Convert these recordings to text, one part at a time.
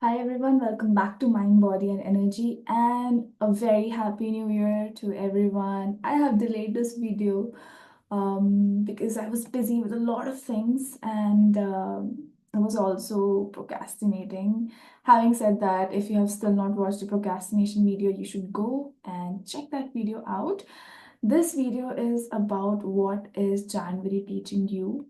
Hi everyone, welcome back to Mind, Body and Energy and a very happy new year to everyone. I have delayed this video because I was busy with a lot of things and I was also procrastinating. Having said that, if you have still not watched the procrastination video, you should go and check that video out. This video is about what is January teaching you.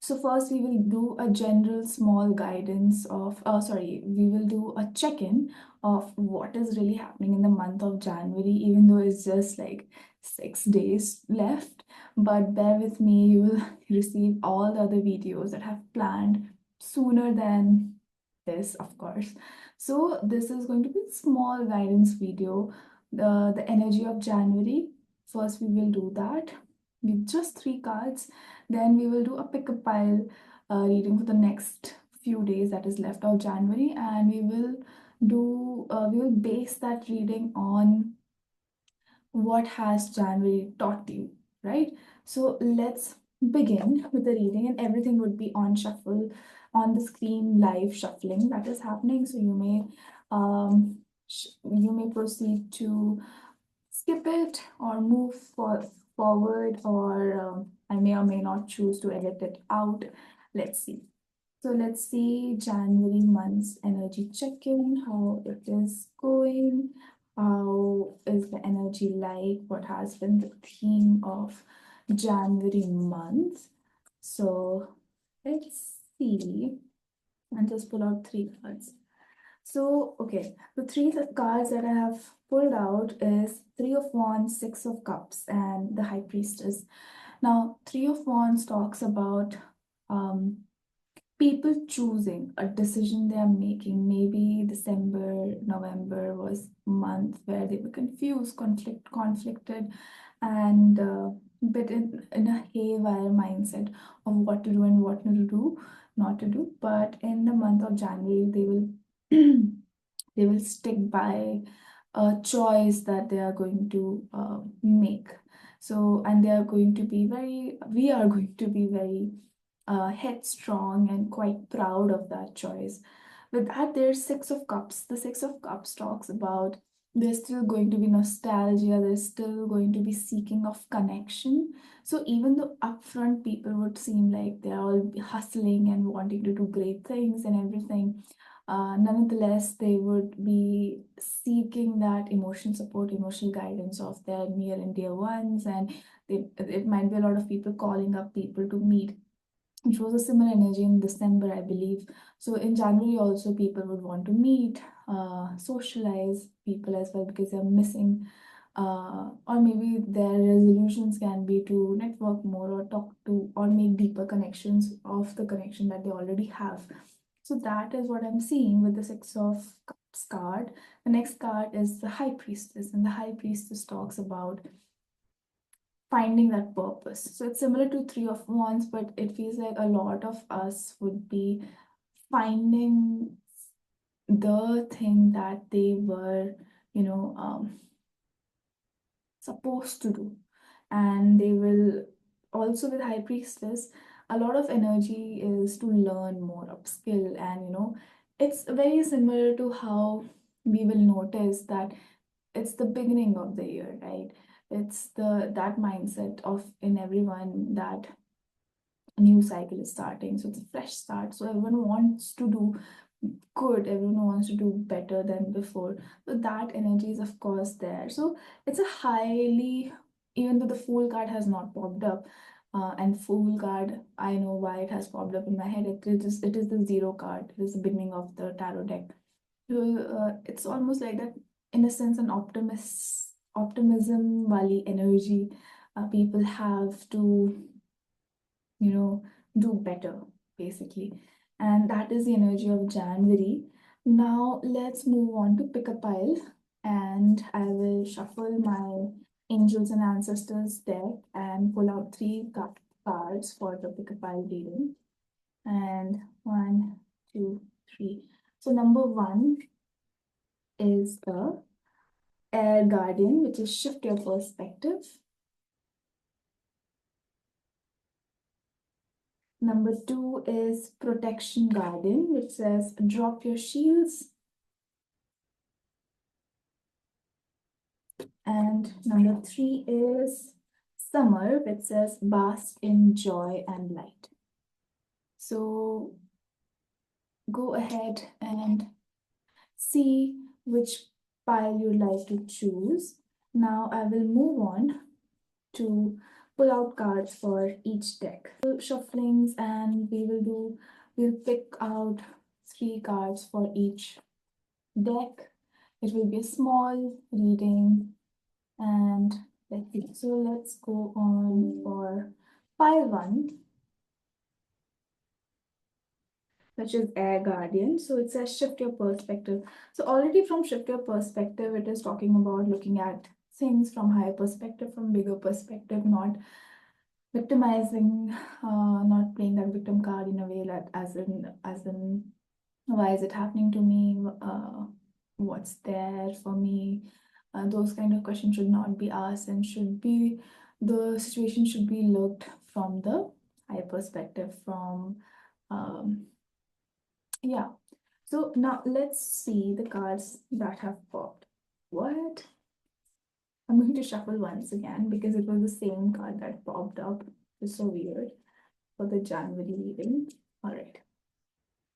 So first we will do a general small guidance of, we will do a check-in of what is really happening in the month of January, even though it's just like 6 days left. But bear with me, you will receive all the other videos that I have planned sooner than this, of course. So this is going to be a small guidance video, the energy of January. First, we will do that with just 3 cards. Then we will do a pick a pile reading for the next few days that is left of January, and we will base that reading on what has January taught you, right? So let's begin with the reading, and everything would be on shuffle on the screen, live shuffling that is happening. So you may proceed to skip it or move forward, or I may or may not choose to edit it out. Let's see. So let's see January month's energy check-in, how it is going, how is the energy like, what has been the theme of January month. So let's see, and just pull out 3 cards. So, okay, the three cards that I have pulled out is Three of Wands, Six of Cups, and the High Priestess. Now, Three of Wands talks about um, people choosing a decision they are making. Maybe December, November was a month where they were confused, conflicted, and bit in a haywire mindset of what to do and what not to do, not to do. But in the month of January, they will they will stick by a choice that they are going to make. So, and they are going to be we are going to be very headstrong and quite proud of that choice. With that, there's Six of Cups. The Six of Cups talks about there's still going to be nostalgia, there's still going to be seeking of connection. So even though upfront people would seem like they're all hustling and wanting to do great things and everything, nonetheless, they would be seeking that emotional support, emotional guidance of their near and dear ones, and it might be a lot of people calling up people to meet, which was a similar energy in December, I believe. So in January also people would want to meet, socialize people as well because they're missing, or maybe their resolutions can be to network more or talk to or make deeper connections of the connection that they already have. So that is what I'm seeing with the Six of Cups card. The next card is the High Priestess, and the High Priestess talks about finding that purpose. So it's similar to Three of Wands, but it feels like a lot of us would be finding the thing that they were, you know, supposed to do. And they will also, with High Priestess, a lot of energy is to learn more, upskill, and it's very similar to how we will notice that it's the beginning of the year, right? It's the that mindset of in everyone that a new cycle is starting. So it's a fresh start. So everyone wants to do good, everyone wants to do better than before. So that energy is of course there. So it's a highly, even though the Fool card has not popped up, and Fool card, I know why it has popped up in my head. It is the Zero card. It is the beginning of the tarot deck. So it's almost like that, in a sense, an optimism wali energy. People have to, do better, basically. And that is the energy of January. Now let's move on to pick a pile, and I will shuffle my angels and ancestors deck and pull out three cards for the pick a pile reading. And one, two, three. So number one is the Air Guardian, which is shift your perspective. Number 2 is Protection Guardian, which says drop your shields. And number 3 is Summer, which says bask in joy and light. So go ahead and see which pile you'd like to choose. Now I will move on to pull out cards for each deck. Shufflings, and we'll pick out 3 cards for each deck. It will be a small reading, and let's see. So let's go on for pile 1, which is Air Guardian. So it says shift your perspective. So already from shift your perspective, it is talking about looking at things from higher perspective, from bigger perspective, not victimizing, not playing that victim card in a way that as in why is it happening to me, what's there for me, those kind of questions should not be asked, and should be, the situation should be looked from the higher perspective, from yeah. So now let's see the cards that have popped. What? I'm going to shuffle once again because it was the same card that popped up. It's so weird for the January reading. All right.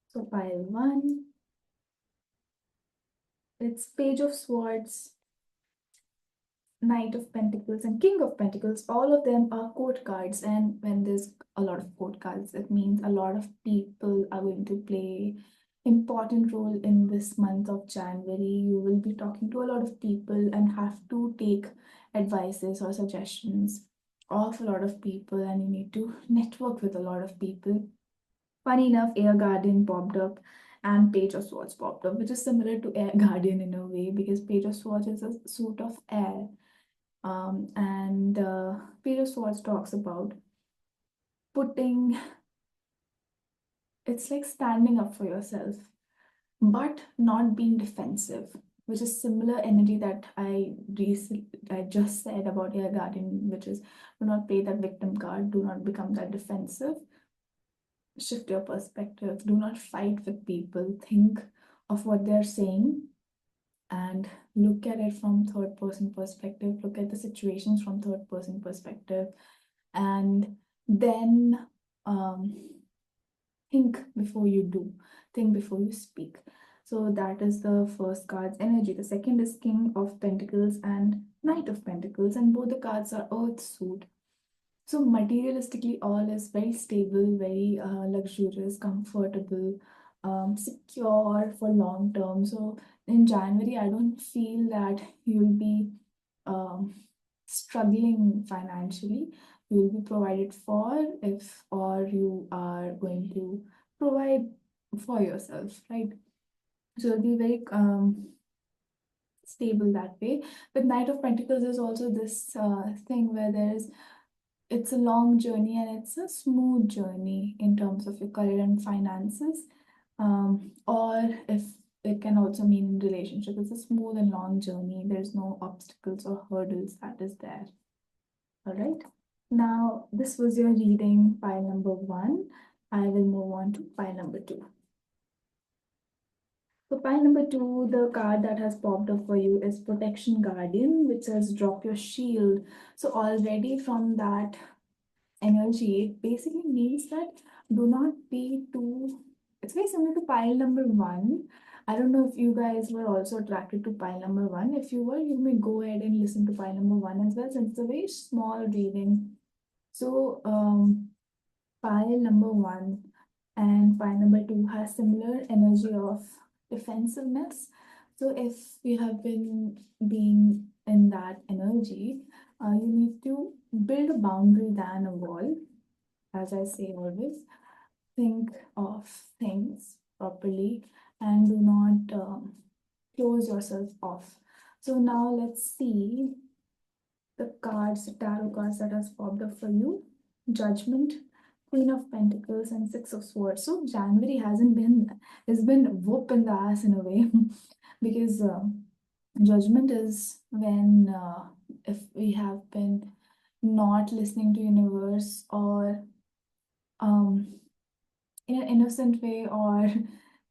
So pile 1, it's Page of Swords, Knight of Pentacles, and King of Pentacles. All of them are court cards, and when there's a lot of court cards, it means a lot of people are going to play important role in this month of January. You will be talking to a lot of people and have to take advices or suggestions of a lot of people, and you need to network with a lot of people. Funny enough, Air Guardian popped up and Page of Swords popped up, which is similar to Air Guardian in a way because Page of Swords is a suit of air. And Page of Swords talks about putting, it's like standing up for yourself, but not being defensive, which is similar energy that I just said about Air Guardian, which is do not play that victim card, do not become that defensive, shift your perspective, do not fight with people, think of what they're saying and look at it from third person perspective, look at the situations from third person perspective, and then um, think before you do, think before you speak. So that is the first card's energy. The second is King of Pentacles and Knight of Pentacles, and both the cards are earth suit. So materialistically, all is very stable, very luxurious, comfortable, secure for long term. So in January, I don't feel that you'll be um, struggling financially. You'll be provided for, if or you are going to provide for yourself, right? So it'll be very stable that way. But Knight of Pentacles is also this thing where there's, it's a long journey and it's a smooth journey in terms of your career and finances. Or if it can also mean in relationship, it's a smooth and long journey. There's no obstacles or hurdles that is there. All right. Now, this was your reading, pile number 1. I will move on to pile number 2. So pile number 2, the card that has popped up for you is Protection Guardian, which says drop your shield. So already from that energy, it basically means that do not be too, it's very similar to pile number 1. I don't know if you guys were also attracted to pile number 1. If you were, you may go ahead and listen to pile number 1 as well, since it's a very small reading. So pile number 1 and pile number 2 has similar energy of defensiveness. So if you have been being in that energy, you need to build a boundary than a wall. As I say always, think of things properly and do not close yourself off. So now let's see the cards, the tarot cards that has popped up for you. Judgment, Queen of Pentacles, and Six of Swords. So January has been whoop in the ass in a way because judgment is when if we have been not listening to universe, or in an innocent way or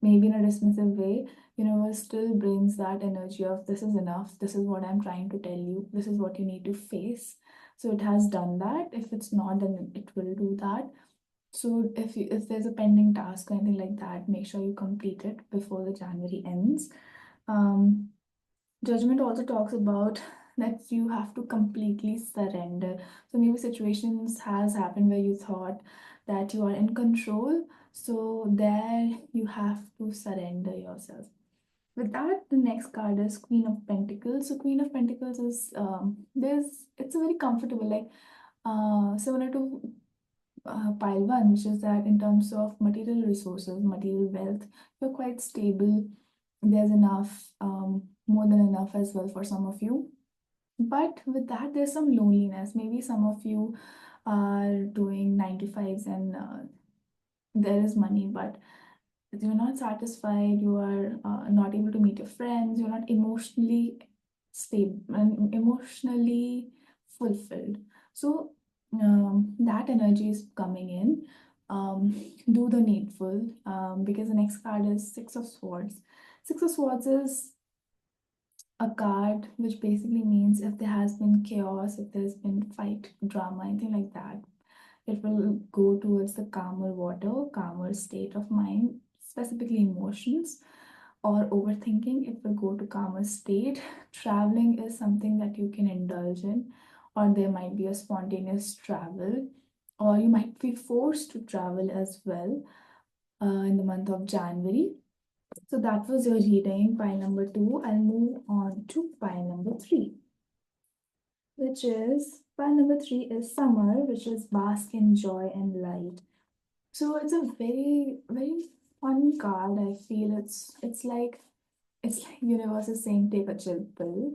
maybe in a dismissive way, universe still brings that energy of this is enough, this is what I'm trying to tell you, this is what you need to face. So it has done that. If it's not, then it will do that. So if there's a pending task or anything like that, make sure you complete it before the January ends. um, Judgment also talks about that you have to completely surrender. So maybe situations has happened where you thought that you are in control. So there you have to surrender yourself. With that, the next card is Queen of Pentacles. So Queen of Pentacles is there's it's a very comfortable, like similar to pile one, which is that in terms of material resources, material wealth, you're quite stable. There's enough, more than enough as well for some of you. But with that, there's some loneliness. Maybe some of you are doing 9 to 5s and there is money, but you're not satisfied, you are not able to meet your friends, you're not emotionally stable and emotionally fulfilled. So that energy is coming in. Do the needful, because the next card is Six of Swords. Six of Swords is a card which basically means if there has been chaos, if there's been fight, drama, anything like that, it will go towards the calmer water, calmer state of mind, specifically emotions or overthinking. It will go to calmer state. Traveling is something that you can indulge in, or there might be a spontaneous travel, or you might be forced to travel as well in the month of January. So that was your reading, pile number two. I'll move on to pile number three, which is pile number three is summer, which is bask in joy and light. So it's a very, very fun card. I feel it's like universe is saying take a chill pill,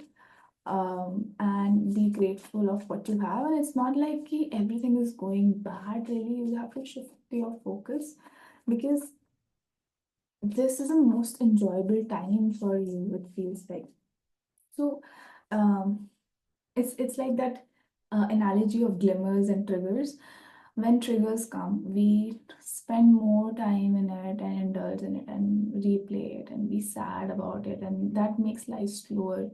and be grateful of what you have. And it's not like everything is going bad. Really, you have to shift your focus because this is the most enjoyable time for you. It feels like so. Um, it's like that analogy of glimmers and triggers. When triggers come, we spend more time in it and indulge in it and replay it and be sad about it, and that makes life slower.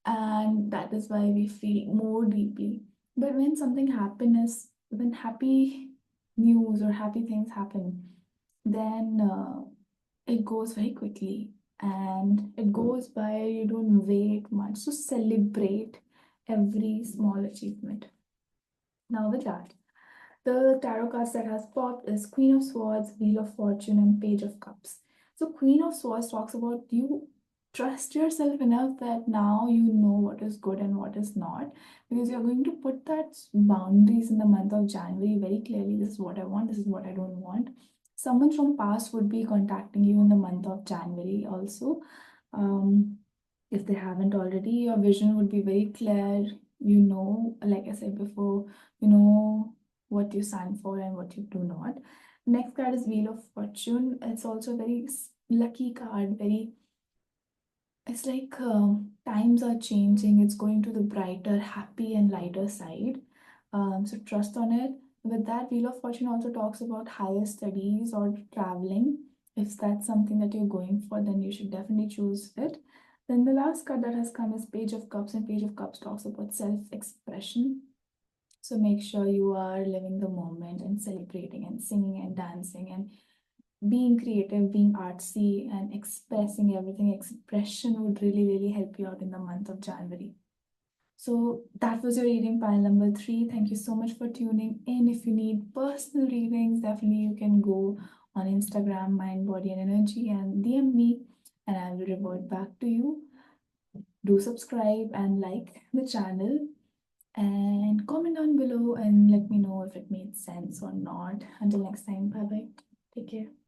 And that is why we feel more deeply. But when something happiness, when happy news or happy things happen, then it goes very quickly and it goes by. You don't wait much, so celebrate every small achievement. Now with that, the tarot cards that has popped is Queen of Swords, Wheel of Fortune, and Page of Cups. So Queen of Swords talks about you trust yourself enough that now you know what is good and what is not, because you're going to put that boundaries in the month of January very clearly. This is what I want, this is what I don't want. Someone from past would be contacting you in the month of January also. Um, if they haven't already, your vision would be very clear. You know, like I said before, you know what you stand for and what you do not. Next card is Wheel of Fortune. It's also a very lucky card. Very, it's like times are changing. It's going to the brighter, happy, and lighter side. So trust on it. With that, Wheel of Fortune also talks about higher studies or traveling. If that's something that you're going for, then you should definitely choose it. Then the last card that has come is Page of Cups, and Page of Cups talks about self-expression. So make sure you are living the moment and celebrating and singing and dancing and being creative, being artsy and expressing everything. Expression would really, really help you out in the month of January. So that was your reading pile number three. Thank you so much for tuning in. If you need personal readings, definitely you can go on Instagram, Mind, Body, and Energy, and DM me, and I will revert back to you. Do subscribe and like the channel and comment down below and let me know if it made sense or not. Until next time, bye bye. Take care.